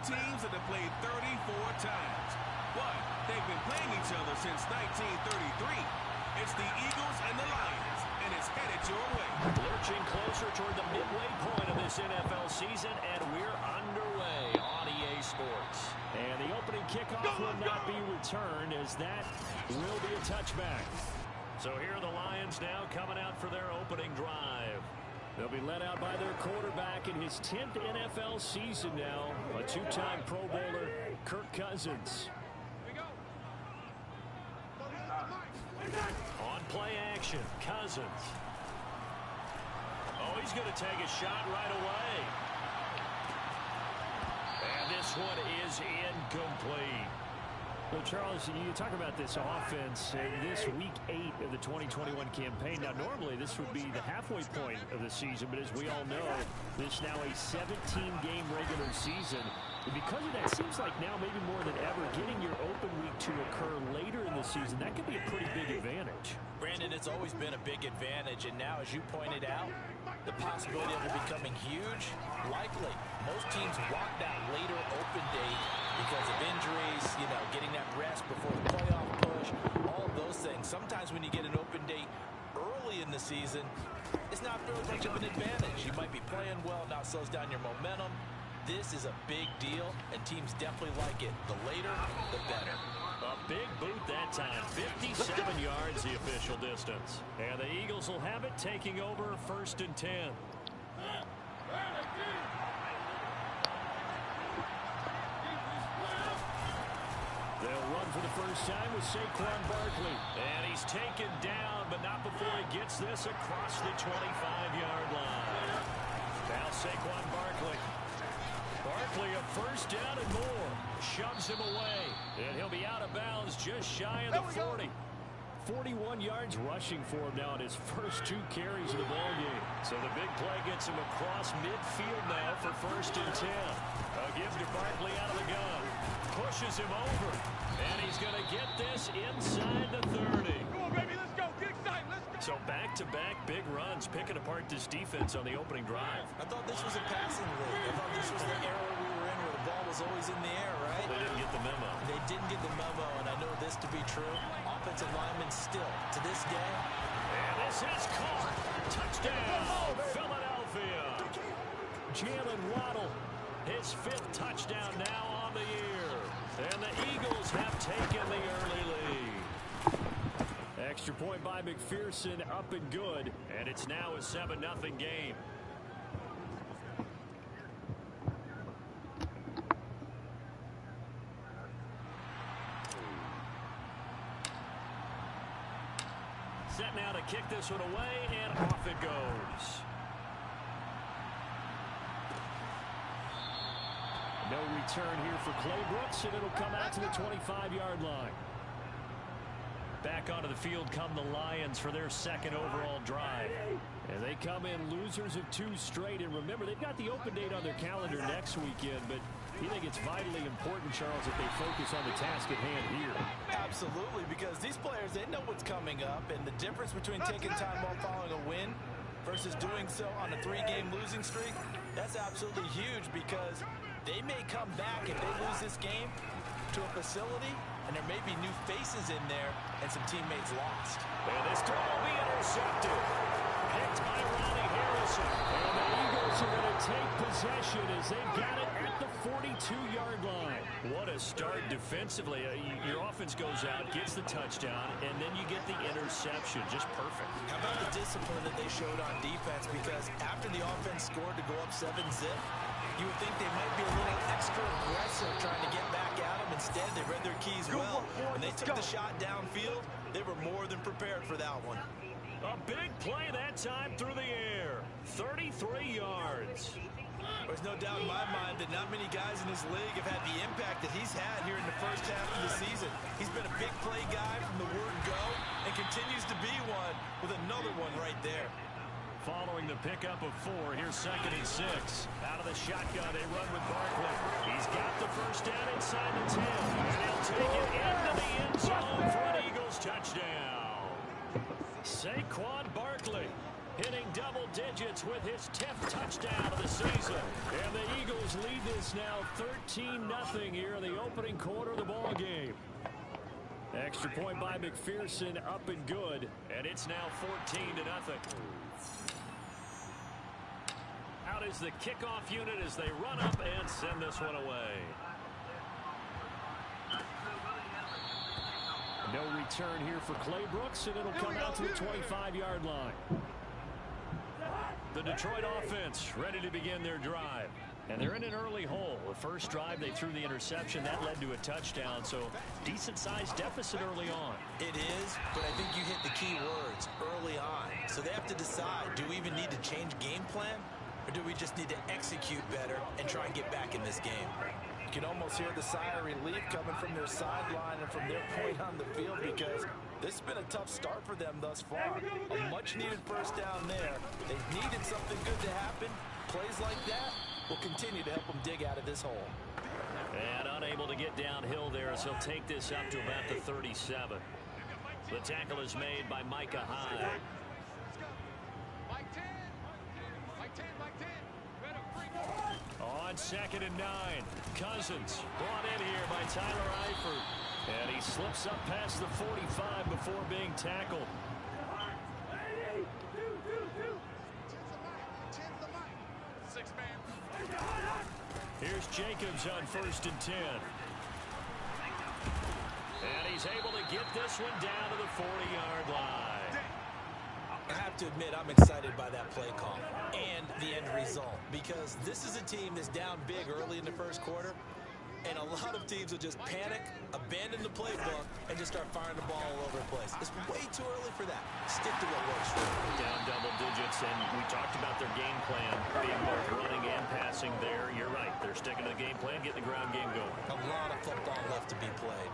teams that have played 34 times. But they've been playing each other since 1933. It's the Eagles and the Lions, and it's headed your way. Lurching closer toward the midway point of this NFL season, and we're underway on EA Sports. And the opening kickoff will not be returned, as that will be a touchback. So here are the Lions now coming out for their opening drive. They'll be led out by their quarterback in his 10th NFL season now, a two-time Pro Bowler, Kirk Cousins. On play action, Cousins. Oh, he's going to take a shot right away. And this one is incomplete. Well, Charles, you talk about this offense in this week 8 of the 2021 campaign. Now, normally this would be the halfway point of the season, but as we all know, this is now a 17-game regular season. And because of that, it seems like now maybe more than ever, getting your open week to occur later in the season, that could be a pretty big advantage. Brandon, it's always been a big advantage, and now, as you pointed out, the possibility of it becoming huge, likely. Most teams walk that later open date because of injuries, you know, getting that rest before the playoff push, all of those things. Sometimes when you get an open date early in the season, it's not really much of an advantage. You might be playing well, now slows down your momentum. This is a big deal, and teams definitely like it. The later, the better. A big boot that time. 57 yards the official distance. And the Eagles will have it, taking over 1st and 10. They'll run for the first time with Saquon Barkley. And he's taken down, but not before he gets this across the 25-yard line. Now Saquon Barkley. Barkley a first down and more. Shoves him away. And he'll be out of bounds just shy of the 40. 41 yards rushing for him now in his first 2 carries of the ballgame. So the big play gets him across midfield now for 1st and 10. A give to Barkley out of the gun. Pushes him over. And he's going to get this inside the 30. Come on, baby, let's go. Get excited. Let's go. So back-to-back big runs, picking apart this defense on the opening drive. I thought this was a passing league. I thought this was the era we were in where the ball was always in the air, right? They didn't get the memo. They didn't get the memo, and I know this to be true. Offensive linemen still, to this day. And this is caught. Touchdown, Philadelphia. Jalen Waddle, his 5th touchdown now on the year. And the Eagles have taken the early lead. Extra point by McPherson, up and good. And it's now a 7-0 game. Set now to kick this one away, and off it goes. No return here for Clay Brooks, and it'll come out to the 25-yard line. Back onto the field come the Lions for their 2nd overall drive. And they come in losers of 2 straight. And remember, they've got the open date on their calendar next weekend, but you think it's vitally important, Charles, that they focus on the task at hand here. Absolutely, because these players, they know what's coming up, and the difference between taking time off following a win versus doing so on a 3-game losing streak, that's absolutely huge, because they may come back if they lose this game to a facility, and there may be new faces in there, and some teammates lost. And this throw will be intercepted. Picked by Ronnie Harrison. And the Eagles are going to take possession as they've got it at the 42-yard line. What a start defensively. Your offense goes out, gets the touchdown, and then you get the interception. Just perfect. How about the discipline that they showed on defense? Because after the offense scored to go up 7-zip, you would think they might be a little extra aggressive trying to get back at them. Instead, they read their keys well. When they took the shot downfield, they were more than prepared for that one. A big play that time through the air. 33 yards. There's no doubt in my mind that not many guys in this league have had the impact that he's had here in the first half of the season. He's been a big play guy from the word go and continues to be one with another one right there. Following the pickup of 4, here's 2nd and 6. Out of the shotgun, they run with Barkley. He's got the first down inside the 10. And he'll take it into the end zone for an Eagles touchdown. Saquon Barkley hitting double digits with his 10th touchdown of the season. And the Eagles Tigers lead this now 13-0 here in the opening quarter of the ball game. Extra point by McPherson, up and good, and it's now 14-0. Out is the kickoff unit as they run up and send this one away. No return here for Clay Brooks, and it'll come out to the 25-yard line. The Detroit offense ready to begin their drive. And they're in an early hole. The first drive, they threw the interception. That led to a touchdown, so decent-sized deficit early on. It is, but I think you hit the key words, early on. So they have to decide, do we even need to change game plan, or do we just need to execute better and try and get back in this game? You can almost hear the sigh of relief coming from their sideline and from their point on the field, because this has been a tough start for them thus far. A much-needed first down there. They needed something good to happen. Plays like that will continue to help them dig out of this hole. And unable to get downhill there as he'll take this up to about the 37. The tackle is made by Micah Hyde. Mike 10. Mike 10. Mike 10. Better bring. On 2nd and 9. Cousins brought in here by Tyler Eifert. And he slips up past the 45 before being tackled. Here's Jacobs on 1st and 10. And he's able to get this one down to the 40-yard line. I have to admit, I'm excited by that play call and the end result, because this is a team that's down big early in the first quarter, and a lot of teams will just panic, abandon the playbook, and just start firing the ball all over the place. It's way too early for that. Stick to what works for them. Down double digits, and we talked about their game plan being both running and passing there. You're right. They're sticking to the game plan, getting the ground game going. A lot of football left to be played.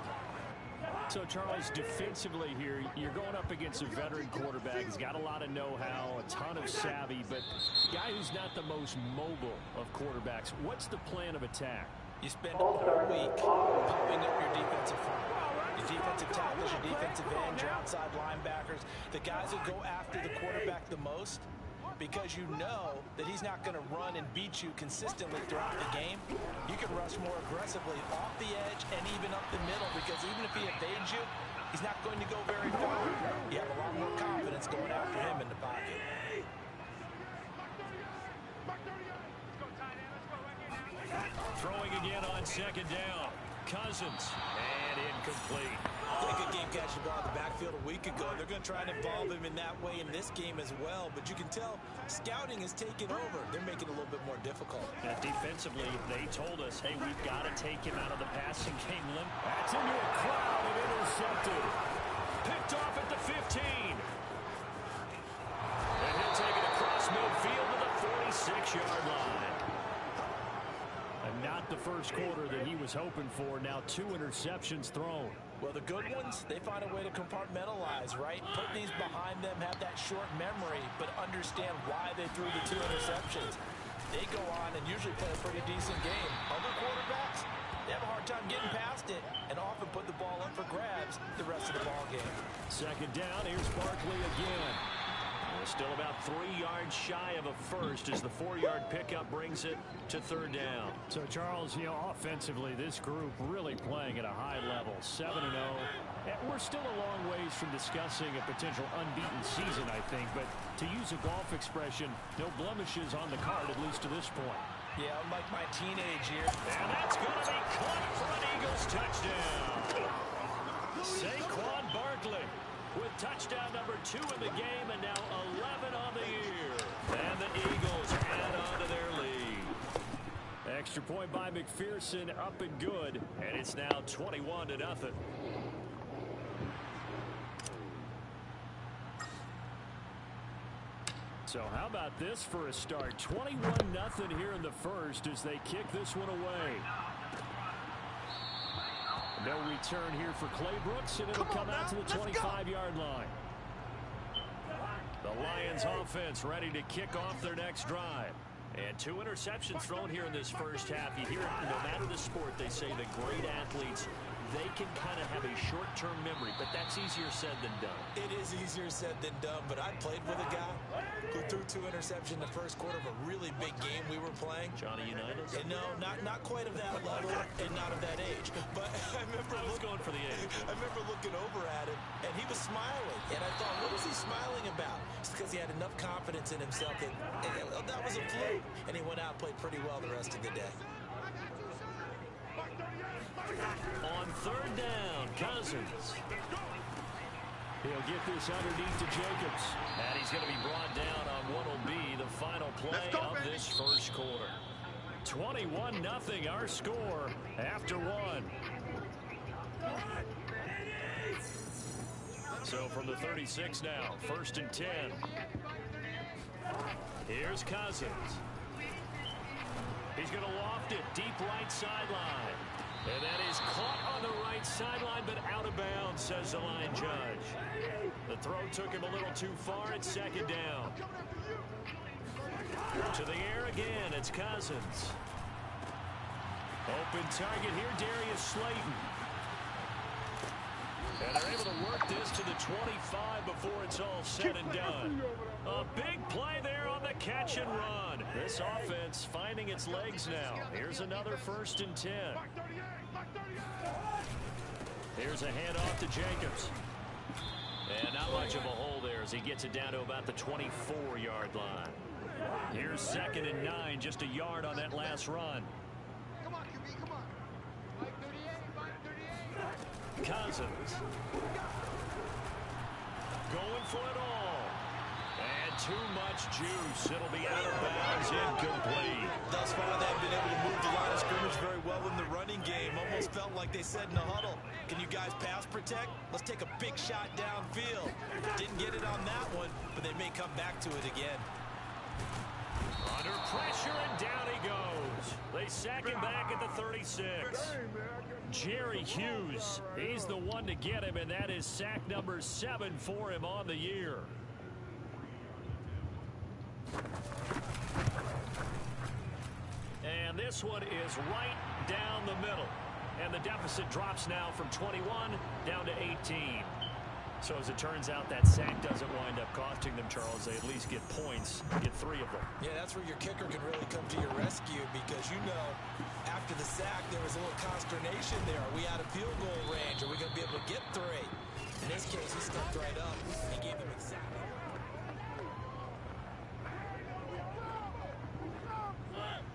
So, Charles, defensively here, you're going up against a veteran quarterback. He's got a lot of know-how, a ton of savvy, but a guy who's not the most mobile of quarterbacks. What's the plan of attack? You spend a whole week pumping up your defensive front. Your defensive tackles, your defensive ends, your outside linebackers, the guys that go after the quarterback the most, because you know that he's not going to run and beat you consistently throughout the game. You can rush more aggressively off the edge and even up the middle, because even if he evades you, he's not going to go very far. You have a lot more confidence going after him in the pocket. Throwing again on 2nd down. Cousins, and incomplete. Played a good game catching the ball in the backfield a week ago. They're going to try and involve him in that way in this game as well. But you can tell scouting has taken over. They're making it a little bit more difficult. And defensively, they told us, hey, we've got to take him out of the passing game. That's into a crowd and intercepted. Picked off at the 15. And he'll take it across midfield to the 46-yard line. And not the first quarter that he was hoping for. Now 2 interceptions thrown. Well, the good ones, they find a way to compartmentalize, right? Put these behind them, have that short memory, but understand why they threw the 2 interceptions. They go on and usually play a pretty decent game. Other quarterbacks, they have a hard time getting past it and often put the ball up for grabs the rest of the ball game. 2nd down, here's Barkley again. Still about 3 yards shy of a first as the 4-yard pickup brings it to 3rd down. So, Charles, you know, offensively, this group really playing at a high level, 7-0. And we're still a long ways from discussing a potential unbeaten season, I think. But to use a golf expression, no blemishes on the card, at least to this point. Yeah, unlike my teenage years. And that's going to be caught for an Eagles touchdown. Saquon Barkley with touchdown number 2 in the game, and now 11 on the year. And the Eagles add on to their lead. Extra point by McPherson, up and good, and it's now 21-0. So how about this for a start? 21-0 here in the first as they kick this one away. No return here for Clay Brooks, and it'll come out to the 25-yard line. The Lions offense ready to kick off their next drive. And 2 interceptions thrown here in this first half. You hear it, no matter the sport, they say the great athletes, they can kind of have a short-term memory, but that's easier said than done. It is easier said than done, but I played with a guy who threw 2 interceptions in the first quarter of a really big game we were playing. Johnny Unitas? And no, not quite of that level and not of that age. But I was going for the age. I remember looking over at him, and he was smiling. And I thought, what was he smiling about? It's because he had enough confidence in himself that that was a fluke. And he went out and played pretty well the rest of the day. On 3rd down, Cousins. He'll get this underneath to Jacobs. And he's going to be brought down on what will be the final play of this first quarter. 21-0 our score after 1. So from the 36 now, 1st and 10. Here's Cousins. He's going to loft it deep right sideline. And that is caught on the right sideline, but out of bounds, says the line judge. The throw took him a little too far. It's 2nd down. To the air again, it's Cousins. Open target here, Darius Slayton. And they're able to work this to the 25 before it's all said and done. A big play there on the catch and run. This offense finding its legs now. Here's another 1st and 10. Here's a handoff to Jacobs. And not much of a hole there as he gets it down to about the 24-yard line. Here's 2nd and 9, just a yard on that last run. Come on, QB, come on. Mike 38, Mike 38. Cousins. Going for it all. And too much juice. It'll be out of bounds, incomplete. Thus far, they've been able to move the line of scrimmage very well in the running game. Almost felt like they said in the huddle, can you guys pass protect? Let's take a big shot downfield. Didn't get it on that one, but they may come back to it again. Under pressure, and down he goes. They sack him back at the 36. Jerry Hughes, he's the one to get him, and that is sack number 7 for him on the year. And this one is right down the middle. And the deficit drops now from 21 down to 18. So as it turns out, that sack doesn't wind up costing them, Charles. They at least get points, get 3 of them. Yeah, that's where your kicker can really come to your rescue because, you know, after the sack, there was a little consternation there. Are we out of field goal range? Are we going to be able to get 3? In this case, he stepped right up and gave them exactly.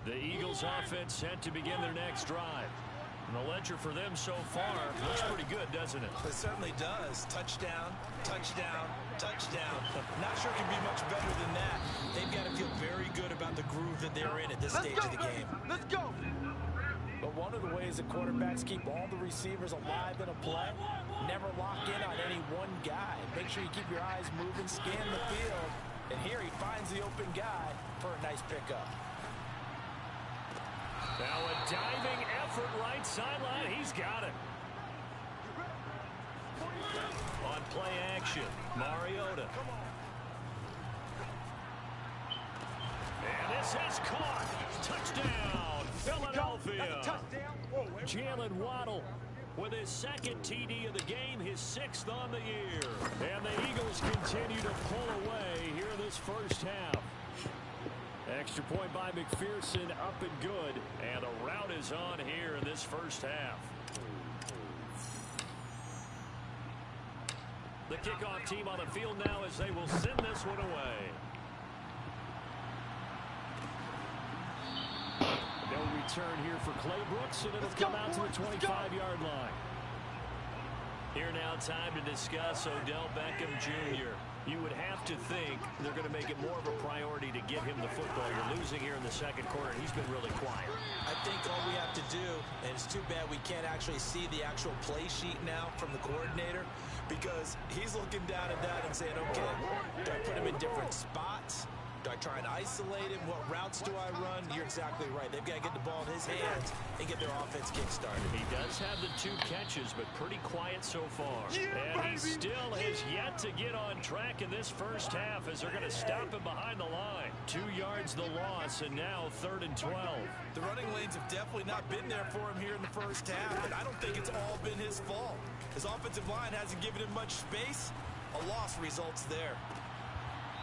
The Eagles offense set to begin their next drive. And the ledger for them so far looks pretty good, doesn't it? It certainly does. Touchdown, touchdown, touchdown. Not sure it can be much better than that. They've got to feel very good about the groove that they're in at this stage of the game. Let's go. But one of the ways that quarterbacks keep all the receivers alive in a play, never lock in on any one guy. Make sure you keep your eyes moving, scan the field. And here he finds the open guy for a nice pickup. Now a diving effort right sideline. He's got it. On play action, Mariota. And this is caught. Touchdown, Philadelphia. Jalen Waddle with his 2nd TD of the game, his 6th on the year. And the Eagles continue to pull away here in this first half. Extra point by McPherson, up and good. And a rout is on here in this first half. The kickoff team on the field now as they will send this one away. No return here for Clay Brooks, and it'll come out to the 25-yard line. Here now, time to discuss Odell Beckham Jr. You would have to think they're going to make it more of a priority to get him the football. You're losing here in the second quarter. He's been really quiet. I think all we have to do, and it's too bad we can't actually see the actual play sheet now from the coordinator, because he's looking down at that and saying, okay, do I put him in different spots? Do I try and isolate him? What routes do I run? You're exactly right. They've got to get the ball in his hands and get their offense kick-started. He does have the 2 catches, but pretty quiet so far. And he still has yet to get on track in this first half as they're going to stop him behind the line. 2 yards the loss, and now 3rd and 12. The running lanes have definitely not been there for him here in the first half, but I don't think it's all been his fault. His offensive line hasn't given him much space. A loss results there.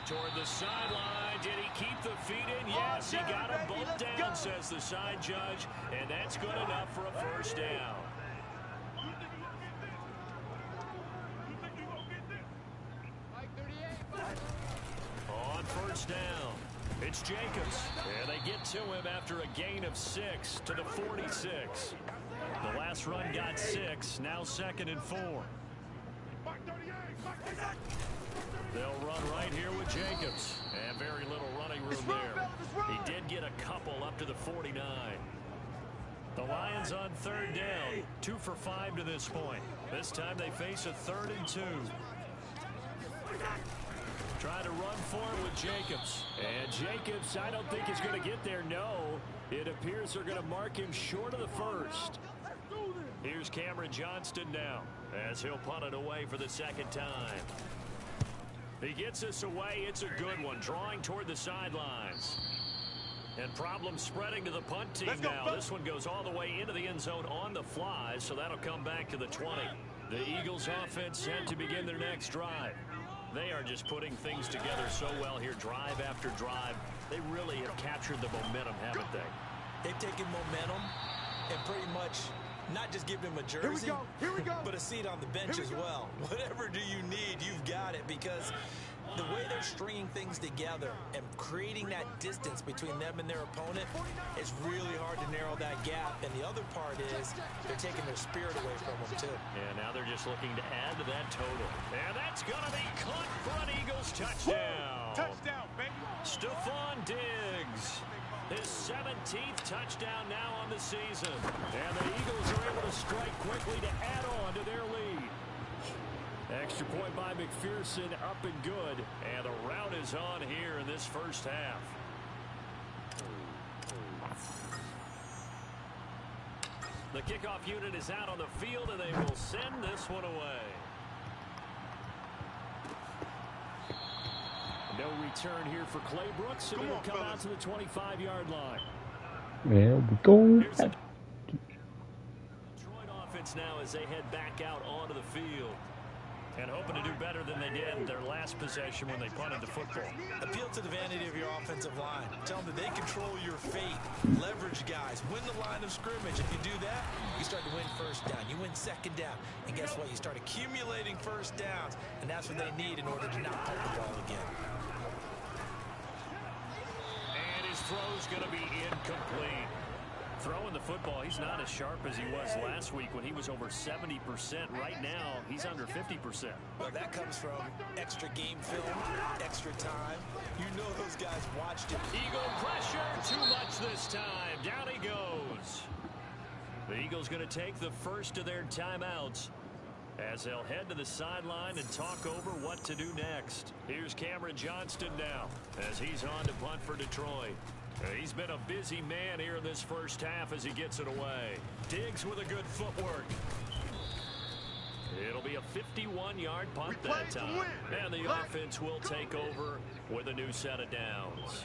Toward the sideline. Did he keep the feet in? Yes, he got them both down, says the side judge. And that's good enough for a first down. On first down, it's Jacobs. And they get to him after a gain of 6 to the 46. The last run got 6. Now 2nd and 4. They'll run right here with Jacobs. And very little running room there. He did get a couple up to the 49. The Lions on 3rd down. 2 for 5 to this point. This time they face a 3rd and 2. Trying to run for it with Jacobs. And Jacobs, I don't think he's going to get there. No. It appears they're going to mark him short of the first. Here's Cameron Johnston now as he'll punt it away for the 2nd time. He gets this away. It's a good one. Drawing toward the sidelines. And problems spreading to the punt team now. This one goes all the way into the end zone on the fly, so that'll come back to the 20. The Eagles offense set to begin their next drive. They are just putting things together so well here, drive after drive. They really have captured the momentum, haven't they? They've taken momentum and pretty much not just given him a jersey, but a seat on the bench as well. Whatever do you need, you've got it, because the way they're stringing things together and creating that distance between them and their opponent is really hard to narrow that gap. And the other part is they're taking their spirit away from them, too. And now they're just looking to add to that total. And that's going to be caught for an Eagles touchdown. Touchdown, baby. Stephon Diggs. His 17th touchdown now on the season. And the Eagles are able to strike quickly to add on to their lead. Extra point by McPherson, up and good. And the rout is on here in this first half. The kickoff unit is out on the field, and they will send this one away. No return here for Clay Brooks, and it'll come out to the 25-yard line. There we go. Detroit offense now as they head back out onto the field. And hoping to do better than they did in their last possession when they punted the football. Appeal to the vanity of your offensive line. Tell them that they control your fate. Leverage guys. Win the line of scrimmage. If you do that, you start to win first down. You win 2nd down. And guess what? You start accumulating first downs. And that's what they need in order to not punt the ball again. And his throw's going to be incomplete. Throwing the football, he's not as sharp as he was last week when he was over 70%. Right now, he's under 50%. Well, that comes from extra game film, extra time. You know those guys watched it. Eagle pressure, too much this time. Down he goes. The Eagles going to take the first of their timeouts as they'll head to the sideline and talk over what to do next. Here's Cameron Johnston now as he's on to punt for Detroit. He's been a busy man here in this first half as he gets it away. Diggs with a good footwork. It'll be a 51-yard punt that time. And the offense will take over with a new set of downs.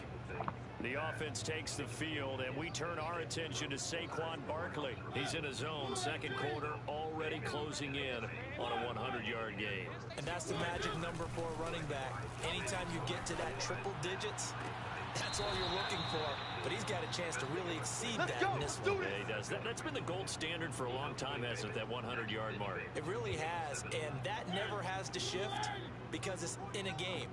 The offense takes the field, and we turn our attention to Saquon Barkley. He's in his own 2nd quarter, already closing in on a 100-yard game. And that's the magic number for a running back. Anytime you get to that triple digits, that's all you're looking for. But he's got a chance to really exceed that in this one. Yeah, he does. That's been the gold standard for a long time, hasn't it, that 100-yard mark? It really has, and that never has to shift because it's in a game.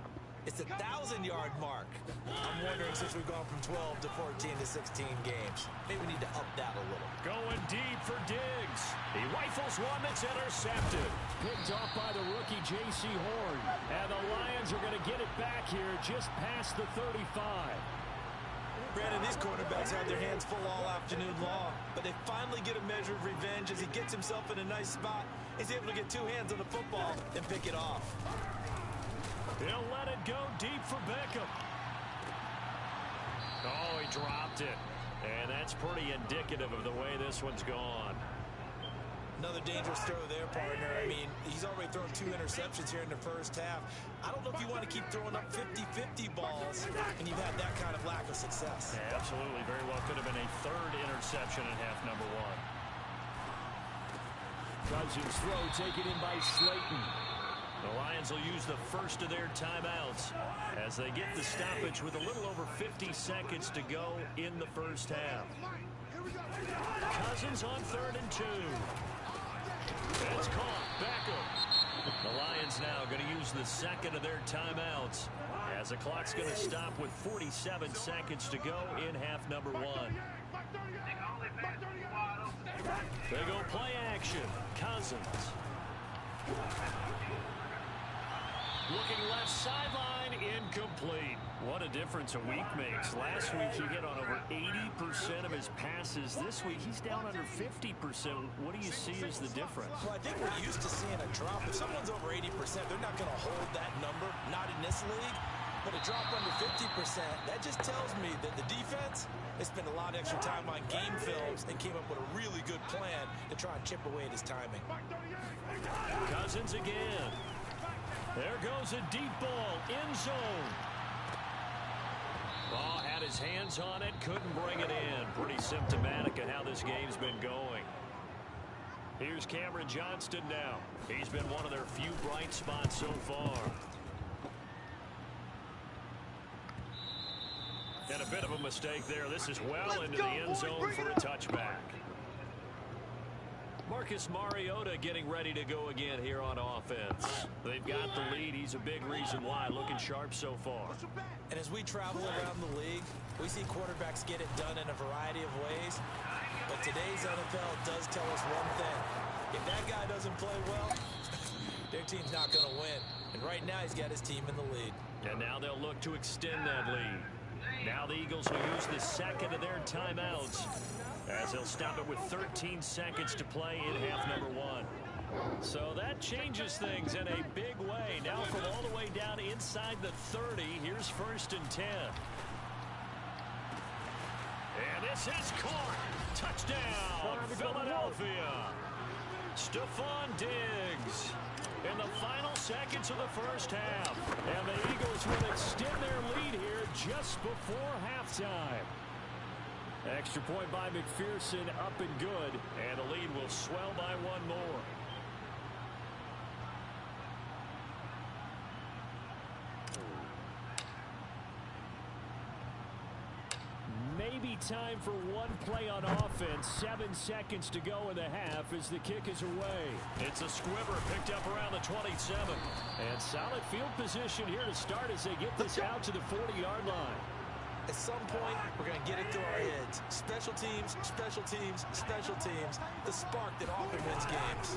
It's a 1,000-yard mark. I'm wondering, since we've gone from 12 to 14 to 16 games, maybe we need to up that a little. Going deep for Diggs. He rifles one that's intercepted. Picked off by the rookie J.C. Horn. And the Lions are going to get it back here just past the 35. Brandon, these quarterbacks had their hands full all afternoon long, but they finally get a measure of revenge as he gets himself in a nice spot. He's able to get 2 hands on the football and pick it off. He'll let it go deep for Beckham. Oh, he dropped it. And that's pretty indicative of the way this one's gone. Another dangerous throw there, partner. I mean, he's already thrown 2 interceptions here in the first half. I don't know if you want to keep throwing up 50-50 balls and you've had that kind of lack of success. Yeah, absolutely. Very well could have been a 3rd interception in half number 1. Cousins throw taken in by Slayton. The Lions will use the first of their timeouts as they get the stoppage with a little over 50 seconds to go in the first half. Cousins on 3rd and 2. It's caught. Beckham. The Lions now going to use the second of their timeouts as the clock's going to stop with 47 seconds to go in half number 1. They go play action. Cousins. Looking left sideline, incomplete. What a difference a week makes. Last week he hit on over 80% of his passes. This week he's down under 50%. What do you see as the difference? Well, I think we're used to seeing a drop. If someone's over 80%, they're not going to hold that number, not in this league. But a drop under 50%, that just tells me that the defense has spent a lot of extra time on game films and came up with a really good plan to try and chip away at his timing. Cousins again. There goes a deep ball, end zone. Ball had his hands on it, couldn't bring it in. Pretty symptomatic of how this game's been going. Here's Cameron Johnston now. He's been one of their few bright spots so far. And a bit of a mistake there. This is well into the end zone for a touchback. Marcus Mariota getting ready to go again here on offense. They've got the lead. He's a big reason why. Looking sharp so far. And as we travel around the league, we see quarterbacks get it done in a variety of ways. But today's NFL does tell us one thing. If that guy doesn't play well, their team's not going to win. And right now he's got his team in the lead. And now they'll look to extend that lead. Now the Eagles will use the second of their timeouts as they'll stop it with 13 seconds to play in half number 1. So that changes things in a big way. Now from all the way down inside the 30, here's 1st and 10. And this is caught. Touchdown, Philadelphia. Stephon Diggs in the final seconds of the first half. And the Eagles will extend their lead here just before halftime. Extra point by McPherson, up and good. And the lead will swell by 1 more. Maybe time for one play on offense. 7 seconds to go in the half as the kick is away. It's a squibber picked up around the 27. And solid field position here to start as they get this out to the 40-yard line. At some point, we're going to get it through our heads. Special teams, special teams, special teams. The spark that often wins games.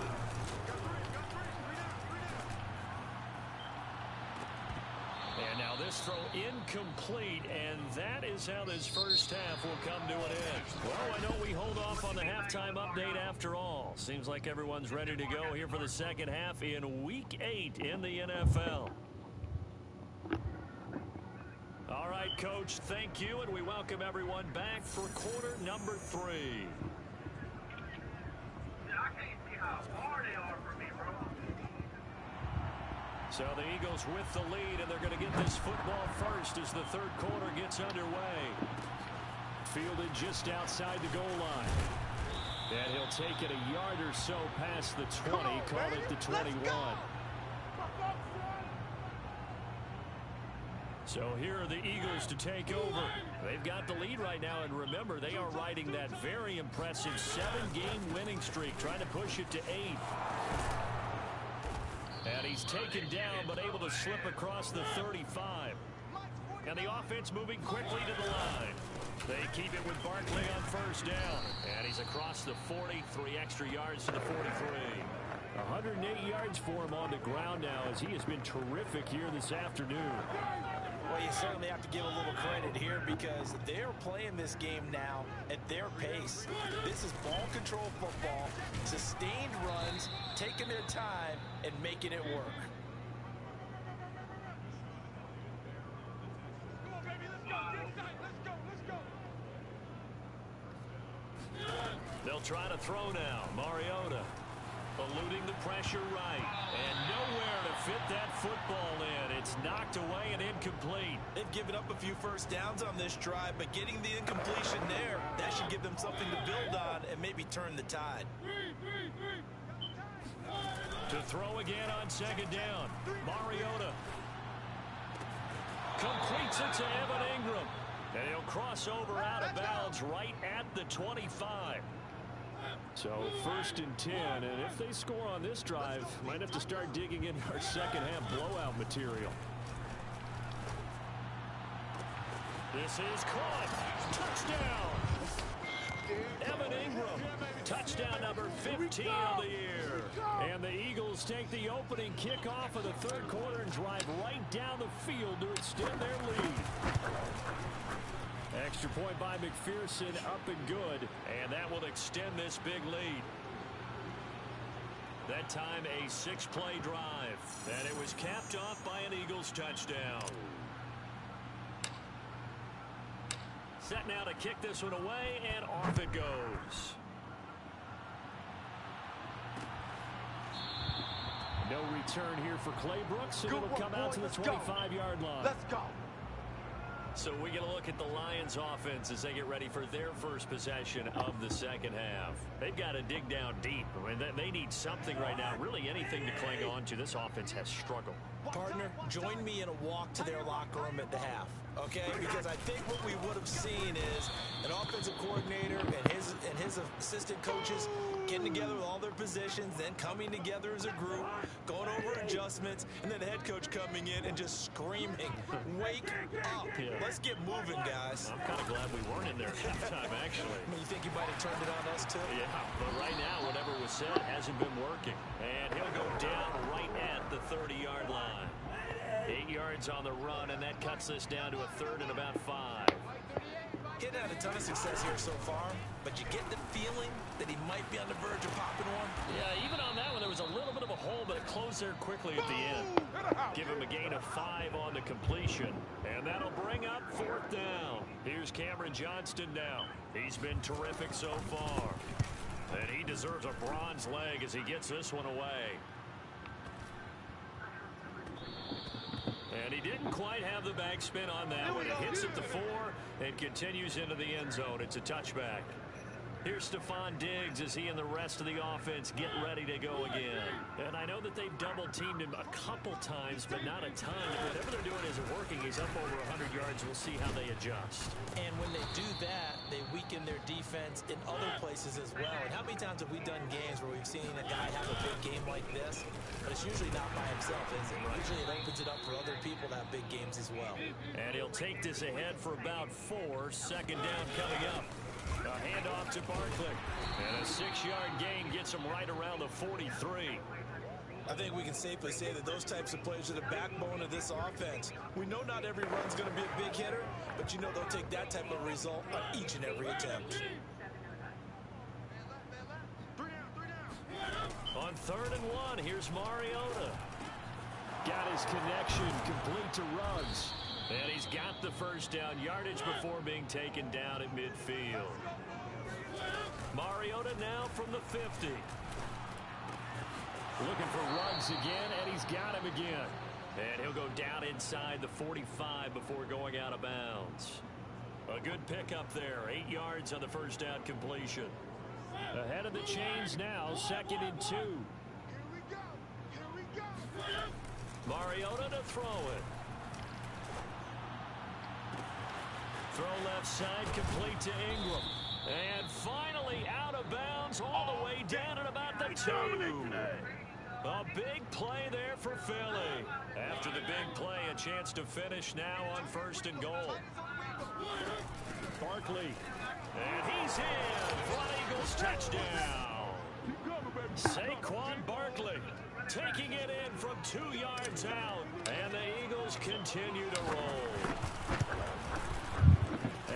And now this throw incomplete, and that is how this first half will come to an end. Well, I know we hold off on the halftime update after all. Seems like everyone's ready to go here for the second half in Week 8 in the NFL. All right, Coach, thank you, and we welcome everyone back for quarter number 3. I can't see how far they are from me, bro. So the Eagles with the lead, and they're going to get this football first as the third quarter gets underway. Fielded just outside the goal line. And he'll take it a yard or so past the 20, call it the 21. So here are the Eagles to take over. They've got the lead right now, and remember, they are riding that very impressive 7-game winning streak, trying to push it to 8. And he's taken down, but able to slip across the 35. And the offense moving quickly to the line. They keep it with Barkley on first down. And he's across the 40, 3 extra yards to the 43. 108 yards for him on the ground now, as he has been terrific here this afternoon. Well, you certainly have to give a little credit here because they're playing this game now at their pace. This is ball control football, sustained runs, taking their time, and making it work. Come on, baby, let's go. Get inside. Let's go. Let's They'll try to throw now. Mariota eluding the pressure right. And nowhere to fit that football in. It's knocked away and incomplete. They've given up a few first downs on this drive, but getting the incompletion there, that should give them something to build on and maybe turn the tide. To throw again on second down. Mariota completes it to Evan Ingram. And he'll cross over out of bounds right at the 25. So 1st and 10, and if they score on this drive, might have to start digging in our second half blowout material. This is caught. Touchdown. Evan Ingram. Touchdown number 15 of the year. And the Eagles take the opening kickoff of the 3rd quarter and drive right down the field to extend their lead. Extra point by McPherson, up and good, and that will extend this big lead. That time a 6-play drive, and it was capped off by an Eagles touchdown. Set now to kick this one away, and off it goes. No return here for Clay Brooks, and it'll come out to the 25-yard line. Let's go. So we get a look at the Lions offense as they get ready for their first possession of the second half. They've got to dig down deep. I mean, they need something right now, really anything to cling on to. This offense has struggled. Partner, join me in a walk to their locker room at the half, okay? Because I think what we would have seen is an offensive coordinator and his assistant coaches getting together with all their positions, then coming together as a group, going over adjustments, and then the head coach coming in and just screaming, wake up. Yeah. Let's get moving, guys. I'm kind of glad we weren't in there at halftime, actually. I mean, you think you might have turned it on us, too? Yeah, but right now, whatever was said hasn't been working. And he'll go down right at the 30-yard line. 8 yards on the run, and that cuts this down to a 3rd and about 5. Getting had a ton of success here so far, but you get the feeling that he might be on the verge of popping one. Yeah, even on that one, there was a little bit of a hole, but it closed there quickly at the end. Give him a gain of 5 on the completion, and that'll bring up 4th down. Here's Cameron Johnston now. He's been terrific so far, and he deserves a bronze leg as he gets this one away. And he didn't quite have the backspin on that one. It hits at the 4 and continues into the end zone. It's a touchback. Here's Stephon Diggs as he and the rest of the offense get ready to go again. And I know that they've double-teamed him a couple times, but not a ton. Whatever they're doing isn't working. He's up over 100 yards. We'll see how they adjust. And when they do that, they weaken their defense in other places as well. And how many times have we done games where we've seen a guy have a big game like this, but it's usually not by himself, is it? Usually it opens it up for other people to have big games as well. And he'll take this ahead for about 4. 2nd down coming up. A handoff to Barkley. And a 6-yard gain gets him right around the 43. I think we can safely say that those types of plays are the backbone of this offense. We know not every run's going to be a big hitter, but you know they'll take that type of result on each and every attempt. On 3rd and 1, here's Mariota. Got his connection complete to Ruggs. And he's got the first down yardage before being taken down at midfield. Mariota now from the 50. Looking for Ruggs again, and he's got him again. And he'll go down inside the 45 before going out of bounds. A good pickup there. 8 yards on the first down completion. Ahead of the chains now, 2nd and 2. Mariota to throw it. Throw left side, complete to Ingram. And finally out of bounds all the way down at about the 2. A big play there for Philly. After the big play, a chance to finish now on 1st and goal. Barkley. And he's in for an Eagles touchdown. Saquon Barkley taking it in from 2 yards out. And the Eagles continue to roll.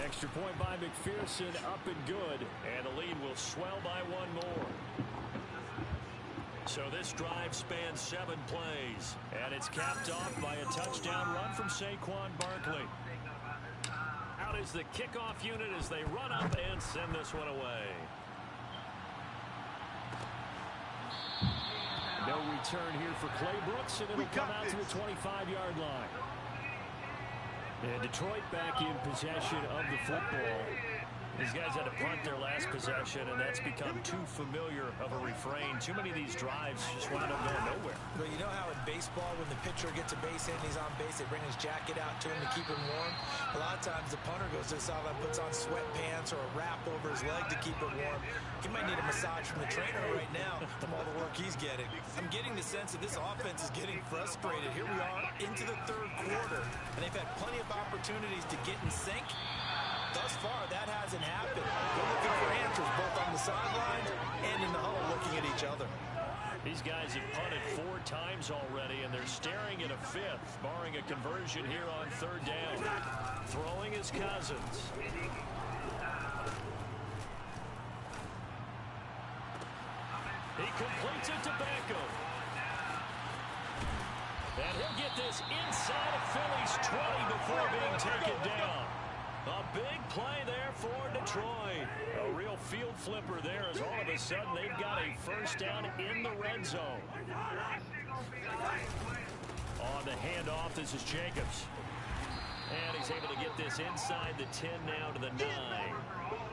Extra point by McPherson, up and good. And the lead will swell by 1 more. So this drive spans 7 plays. And it's capped off by a touchdown run from Saquon Barkley. Out is the kickoff unit as they run up and send this one away. return here for Clay Brooks, and it'll come out to the 25-yard line. And Detroit back in possession of the football. These guys had to punt their last possession, and that's become too familiar of a refrain. Too many of these drives just wound up going nowhere. But you know how in baseball, when the pitcher gets a base hit and he's on base, they bring his jacket out to him to keep him warm? A lot of times the punter goes to the sideline, puts on sweatpants or a wrap over his leg to keep it warm. He might need a massage from the trainer right now from all the work he's getting. I'm getting the sense that this offense is getting frustrated. Here we are into the third quarter, and they've had plenty of opportunities to get in sync. Thus far, that hasn't happened. They're looking for answers both on the sidelines and in the huddle looking at each other. These guys have punted 4 times already, and they're staring at a 5th, barring a conversion here on third down. Throwing is Cousins. He completes it to Beckham. And he'll get this inside of Philly's 20 before being taken down. A big play there for Detroit. A real field flipper there as all of a sudden they've got a first down in the red zone. On the handoff, this is Jacobs. And he's able to get this inside the 10 now to the 9.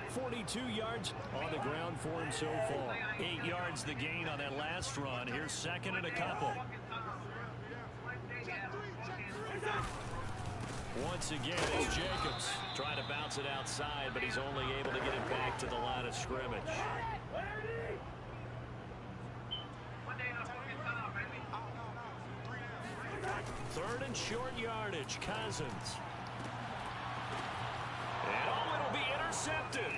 42 yards on the ground for him so far. 8 yards the gain on that last run. Here's second and a couple. Once again, it's Jacobs trying to bounce it outside, but he's only able to get it back to the line of scrimmage. Third and short yardage, Cousins. And it'll be intercepted.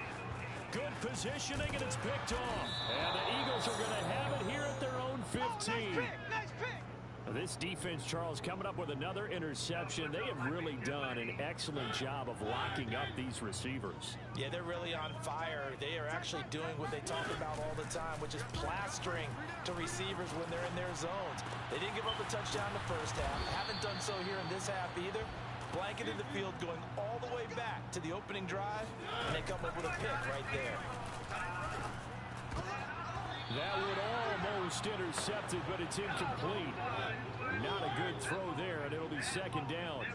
Good positioning, and it's picked off. And the Eagles are going to have it here at their own 15. Nice pick. This defense, Charles, coming up with another interception. They have really done an excellent job of locking up these receivers. Yeah, they're really on fire. They are actually doing what they talk about all the time, which is plastering to receivers when they're in their zones. They didn't give up a touchdown in the first half. Haven't done so here in this half either. Blanketed the field going all the way back to the opening drive, and they come up with a pick right there. That would almost intercepted, but it's incomplete. Not a good throw there, and it'll be second down.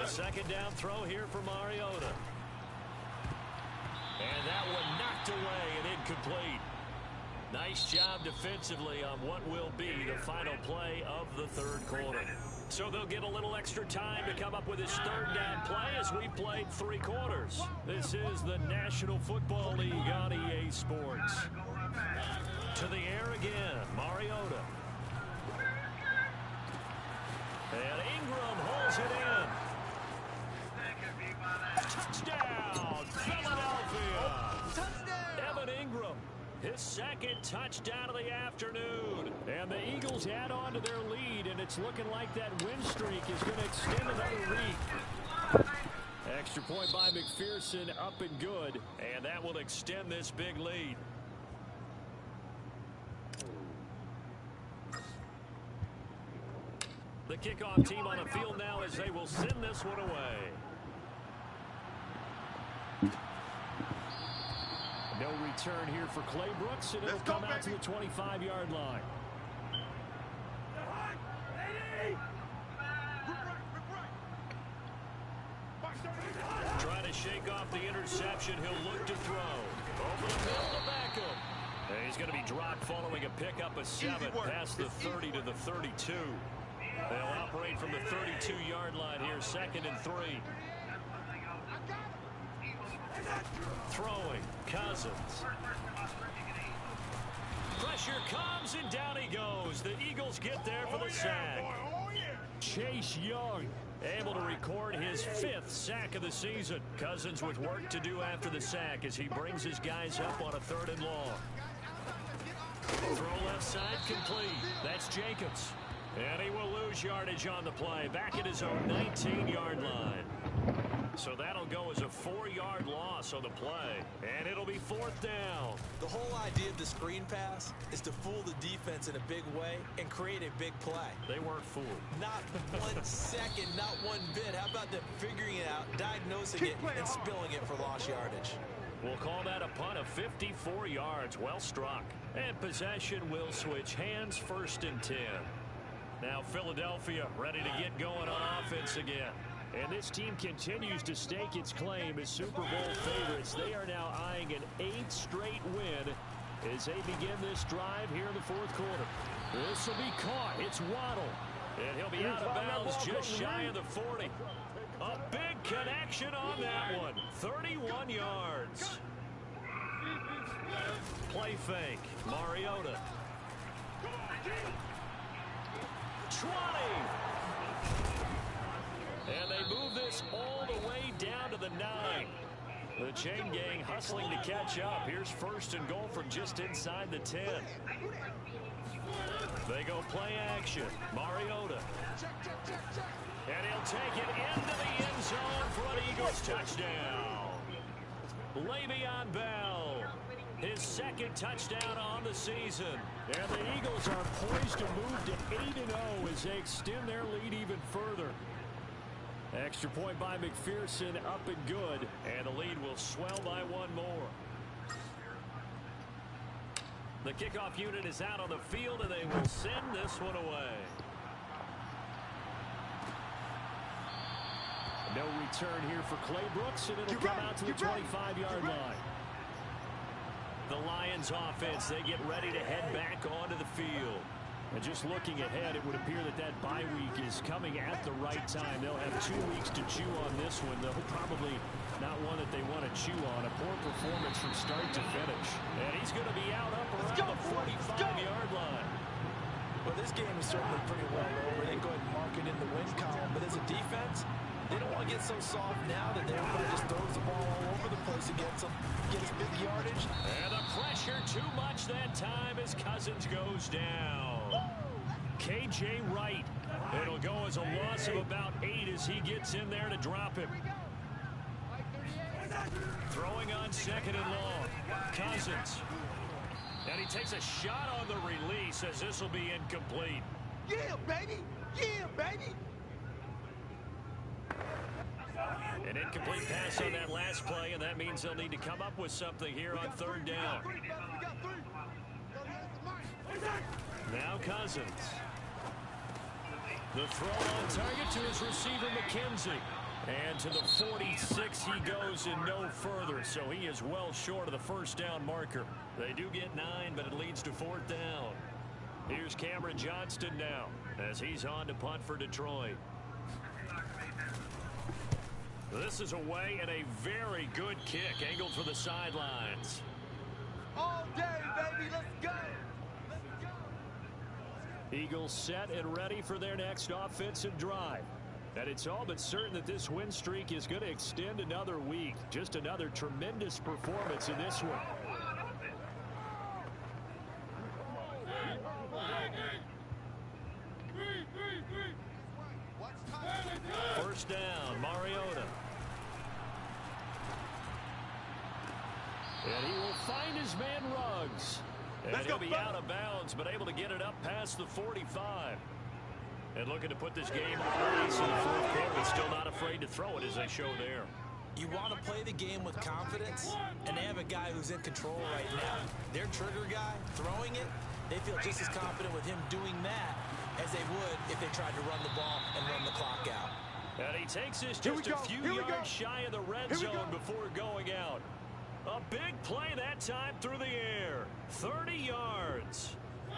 A second down throw here for Mariota. And that one knocked away and incomplete. Nice job defensively on what will be the final play of the third quarter. So they'll get a little extra time to come up with his third down play as we played 3 quarters. This is the National Football League on EA Sports. To the air again, Mariota. And Ingram holds it in. Touchdown, Philadelphia. Evan Ingram, his second touchdown of the afternoon. And the Eagles add on to their lead, and it's looking like that win streak is going to extend another week. Extra point by McPherson, up and good, and that will extend this big lead. The kickoff team on the field now as they will send this one away. No return here for Clay Brooks, and it'll come out to the 25-yard line. Trying to shake off the interception. He'll look to throw. Over the middle to Beckham. And he's going to be dropped following a pickup of 7 past the 30 to the 32. They'll operate from the 32-yard line here, second and 3. Throwing, Cousins. Pressure comes, and down he goes. The Eagles get there for the sack. Chase Young able to record his 5th sack of the season. Cousins with work to do after the sack as he brings his guys up on a 3rd and long. Throw left side complete. That's Jacobs. And he will lose yardage on the play, back at his own 19-yard line. So that'll go as a 4-yard loss also the play. And it'll be 4th down. The whole idea of the screen pass is to fool the defense in a big way and create a big play. They weren't fooled. Not 1 second, not one bit. How about them figuring it out, diagnosing it, and spilling it for lost yardage? We'll call that a punt of 54 yards. Well struck. And possession will switch hands, 1st and 10. Now Philadelphia ready to get going on offense again. And this team continues to stake its claim as Super Bowl favorites. They are now eyeing an 8th straight win as they begin this drive here in the 4th quarter. This will be caught. It's Waddle. And he'll be out of bounds just shy of the 40. A big connection on that one. 31 yards. Play fake. Mariota. 20. And they move this all the way down to the 9. The chain gang hustling to catch up. Here's 1st and goal from just inside the 10. They go play action. Mariota. And he'll take it into the end zone for an Eagles touchdown. Le'Veon Bell, his 2nd touchdown on the season. And the Eagles are poised to move to 8-0 as they extend their lead even further. Extra point by McPherson, up and good. And the lead will swell by 1 more. The kickoff unit is out on the field, and they will send this one away. No return here for Clay Brooks, and it'll come out to the 25-yard line. The Lions offense, they get ready to head back onto the field. And just looking ahead, it would appear that bye week is coming at the right time. They'll have 2 weeks to chew on this one, though probably not one that they want to chew on. A poor performance from start to finish. And he's going to be out up around the 45-yard line. Well, this game is certainly pretty well over. They go ahead and mark it in the win column. But as a defense, they don't want to get so soft now that everybody just throws the ball all over the place against them. Gets big yardage. And the pressure too much that time as Cousins goes down. K.J. Wright. It'll go as a loss of about 8 as he gets in there to drop him. Throwing on 2nd and long. Cousins. And he takes a shot on the release as this will be incomplete. Yeah, baby. Yeah, baby. An incomplete pass on that last play, and that means they'll need to come up with something here on 3rd down. Now Cousins. The throw on target to his receiver, McKenzie. And to the 46 he goes and no further, so he is well short of the 1st down marker. They do get 9, but it leads to 4th down. Here's Cameron Johnston now as he's on to punt for Detroit. This is away and a very good kick angled for the sidelines. All day, baby. Let's go. Eagles set and ready for their next offensive drive. And it's all but certain that this win streak is going to extend another week. Just another tremendous performance in this one. First down, Mariota. And he will find his man Ruggs. And he'll be out of bounds, but able to get it up past the 45. And looking to put this game on ice in the 4th quarter, but still not afraid to throw it as they show there. You want to play the game with confidence, and they have a guy who's in control right now. Their trigger guy, throwing it, they feel just as confident with him doing that as they would if they tried to run the ball and run the clock out. And he takes this just a few yards shy of the red zone before going out. A big play that time through the air. 30 yards.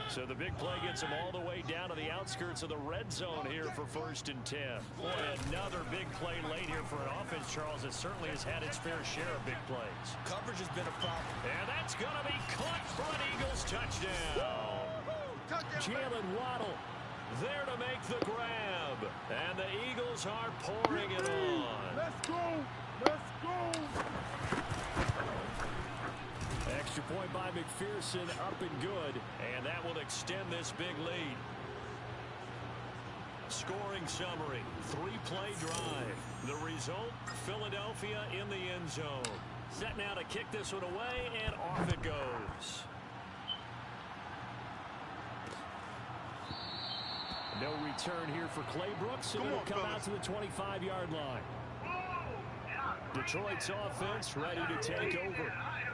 So the big play gets him all the way down to the outskirts of the red zone here for 1st and 10. Boy, another big play late here for an offense, Charles, that certainly has had its fair share of big plays. Coverage has been a problem. And that's going to be caught for an Eagles touchdown. Jalen Waddle there to make the grab. And the Eagles are pouring it on. Let's go. Let's go. Extra point by McPherson, up and good, and that will extend this big lead. Scoring summary, 3-play drive. The result. result, Philadelphia in the end zone. Set now to kick this one away, and off it goes. No return here for Clay Brooks, and it'll come out to the 25-yard line. Detroit's offense ready to take over.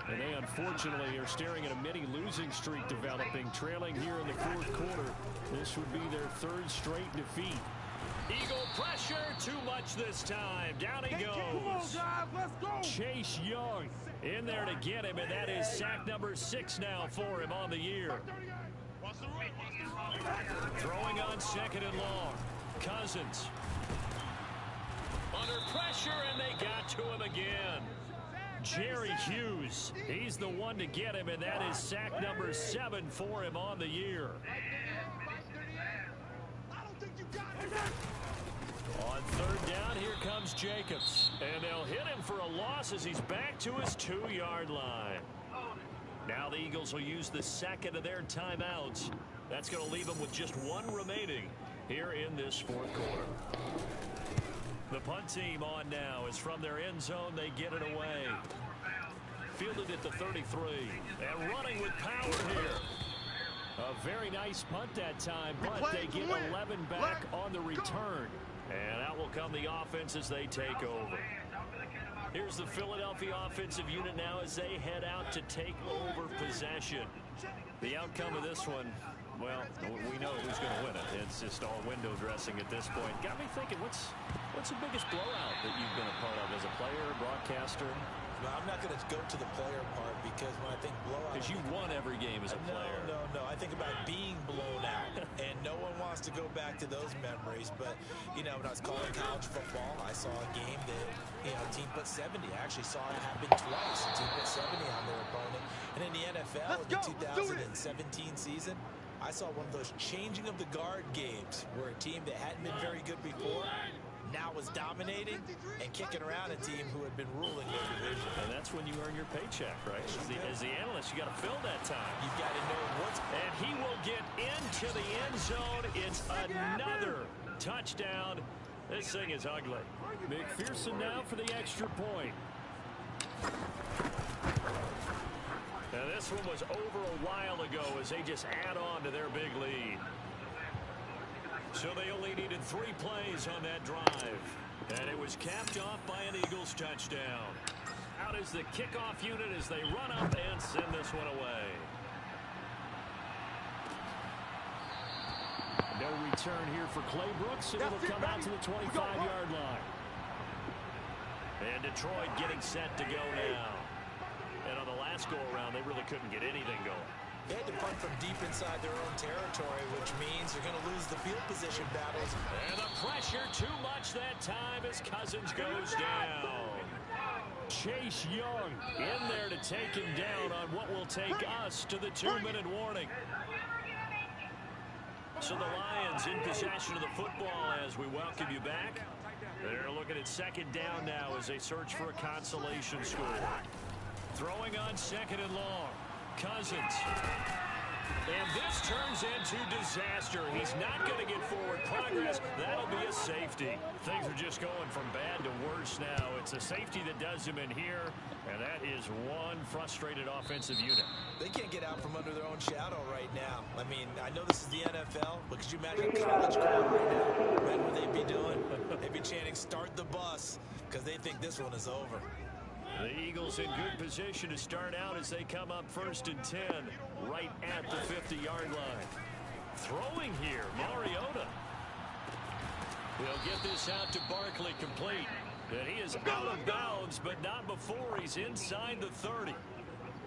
And they unfortunately are staring at a mini losing streak developing, trailing here in the fourth quarter. This would be their third straight defeat. Eagle pressure, too much this time. Down he goes. Come on, guys, let's go. Chase Young in there to get him, and that is sack number 6 now for him on the year. Throwing on second and long. Cousins. Under pressure, and they got to him again. Jerry Hughes, he's the one to get him, and that is sack number 7 for him on the year. On third down, here comes Jacobs. And they'll hit him for a loss as he's back to his 2-yard line. Now the Eagles will use the second of their timeouts. That's going to leave them with just 1 remaining here in this fourth quarter. The punt team on now is from their end zone. They get it away. Fielded at the 33. And running with power here. A very nice punt that time, but they get 11 back on the return. And out will come the offense as they take over. Here's the Philadelphia offensive unit now as they head out to take over possession. The outcome of this one, well, we know who's going to win it. It's just all window dressing at this point. Got me thinking, what's the biggest blowout that you've been a part of as a player, broadcaster? No, I'm not going to go to the player part because when I think blowout... Because you won every game as a player. No. I think about being blown out. And no one wants to go back to those memories. But, you know, when I was calling college football, I saw a game that, you know, a team put 70. I actually saw it happen twice. A team put 70 on their opponent. And in the NFL, in the 2017 season, I saw one of those changing of the guard games where a team that hadn't been very good before now was dominating and kicking around a team who had been ruling their division. And that's when you earn your paycheck, right? As the analyst, you got to fill that time. You've got to know what's... And he will get into the end zone. It's another touchdown. This thing is ugly. McPherson now for the extra point. Now this one was over a while ago as they just add on to their big lead. So they only needed 3 plays on that drive. And it was capped off by an Eagles touchdown. Out is the kickoff unit as they run up and send this one away. No return here for Clay Brooks, and it'll come out to the 25-yard line. And Detroit getting set to go now. And on the last go-around, they really couldn't get anything going. They had to punt from deep inside their own territory, which means they're going to lose the field position battles. And the pressure too much that time as Cousins goes down. Chase Young in there to take him down on what will take us to the 2-minute warning. So the Lions in possession of the football as we welcome you back. They're looking at second down now as they search for a consolation score. Throwing on second and long. Cousins. And this turns into disaster. He's not going to get forward progress. That'll be a safety. Things are just going from bad to worse now. It's a safety that does him in here, and that is one frustrated offensive unit. They can't get out from under their own shadow right now. I mean, I know this is the NFL, but could you imagine a college crowd right now? What would they be doing? They'd be chanting, "Start the bus," because they think this one is over. The Eagles in good position to start out as they come up 1st and 10 right at the 50-yard line. Throwing here, Mariota. He'll get this out to Barkley complete. And he is out of bounds, but not before he's inside the 30.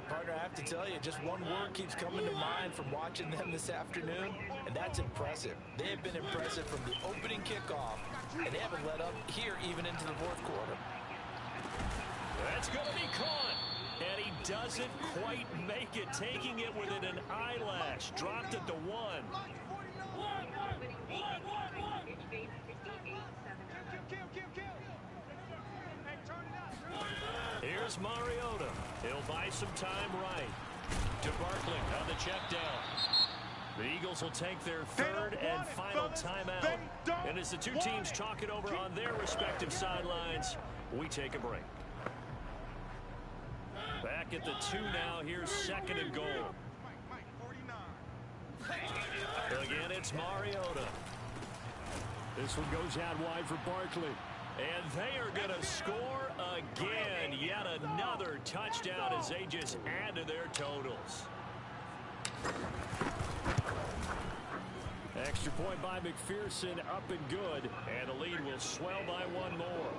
Partner, I have to tell you, just one word keeps coming to mind from watching them this afternoon, and that's impressive. They have been impressive from the opening kickoff, and they haven't let up here even into the fourth quarter. That's going to be caught. And he doesn't quite make it, taking it within an eyelash. Dropped at the 1. Here's Mariota. He'll buy some time right. To Barkley on the check down. The Eagles will take their third and final timeout. And as the two teams talk it over on their respective sidelines, we take a break. Back at the 2 now. Here's 2nd and goal. Again, it's Mariota. This one goes out wide for Barkley. And they are going to score again. Yet another touchdown as they just add to their totals. Extra point by McPherson, up and good. And the lead will swell by 1 more.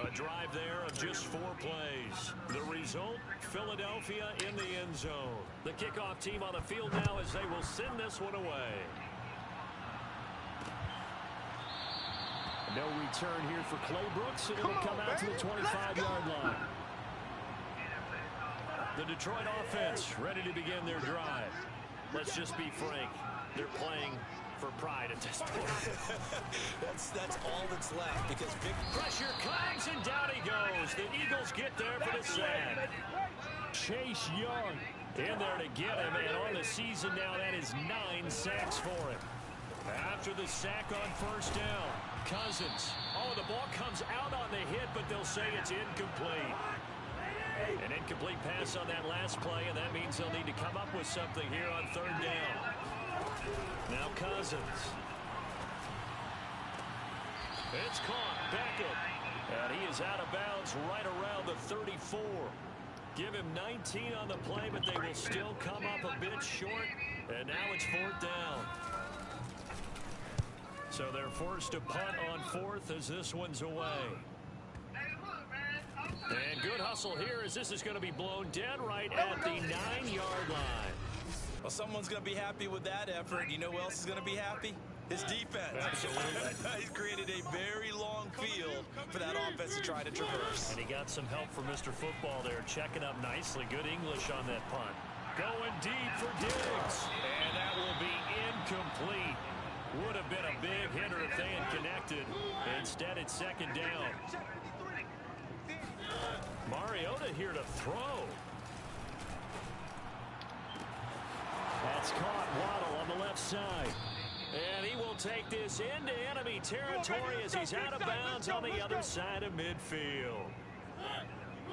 A drive there of just 4 plays. The result, Philadelphia in the end zone. The kickoff team on the field now as they will send this one away. No return here for Clay Brooks, and it'll come out to the 25-yard line. The Detroit offense ready to begin their drive. Let's just be frank. They're playing for pride at this point. that's all that's left because big pressure comes and down he goes. The Eagles get there for the sack. Chase Young in there to get him, and on the season now that is 9 sacks for him. After the sack on first down, Cousins. Oh, the ball comes out on the hit, but they'll say it's incomplete. An incomplete pass on that last play, and that means they'll need to come up with something here on 3rd down. Now Cousins. It's caught. Beckham. And he is out of bounds right around the 34. Give him 19 on the play, but they will still come up a bit short. And now it's 4th down. So they're forced to punt on 4th as this one's away. And good hustle here as this is going to be blown dead right at the 9-yard line. Well, someone's going to be happy with that effort. You know who else is going to be happy? His defense. Absolutely. He's created a very long field for that offense to try to traverse. And he got some help from Mr. Football there, checking up nicely. Good English on that punt. Going deep for Diggs. And that will be incomplete. Would have been a big hitter if they had connected. Instead, it's 2nd down. Mariota here to throw. That's caught. Waddle on the left side. And he will take this into enemy territory as he's out of bounds on the other side of midfield.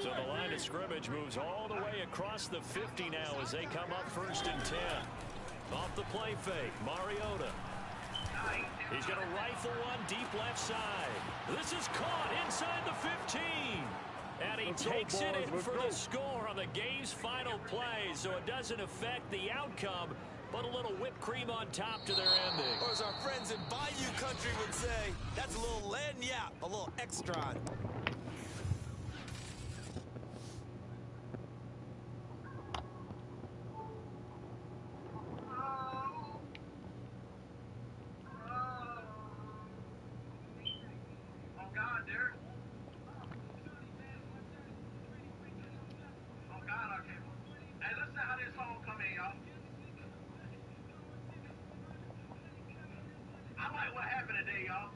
So the line of scrimmage moves all the way across the 50 now as they come up 1st and 10. Off the play fake, Mariota. He's going to rifle one deep left side. This is caught inside the 15. And he takes it in for the score on the game's final play. So it doesn't affect the outcome, but a little whipped cream on top to their ending. Or as our friends in Bayou Country would say, that's a little lagniappe, a little extra. What happened today, y'all?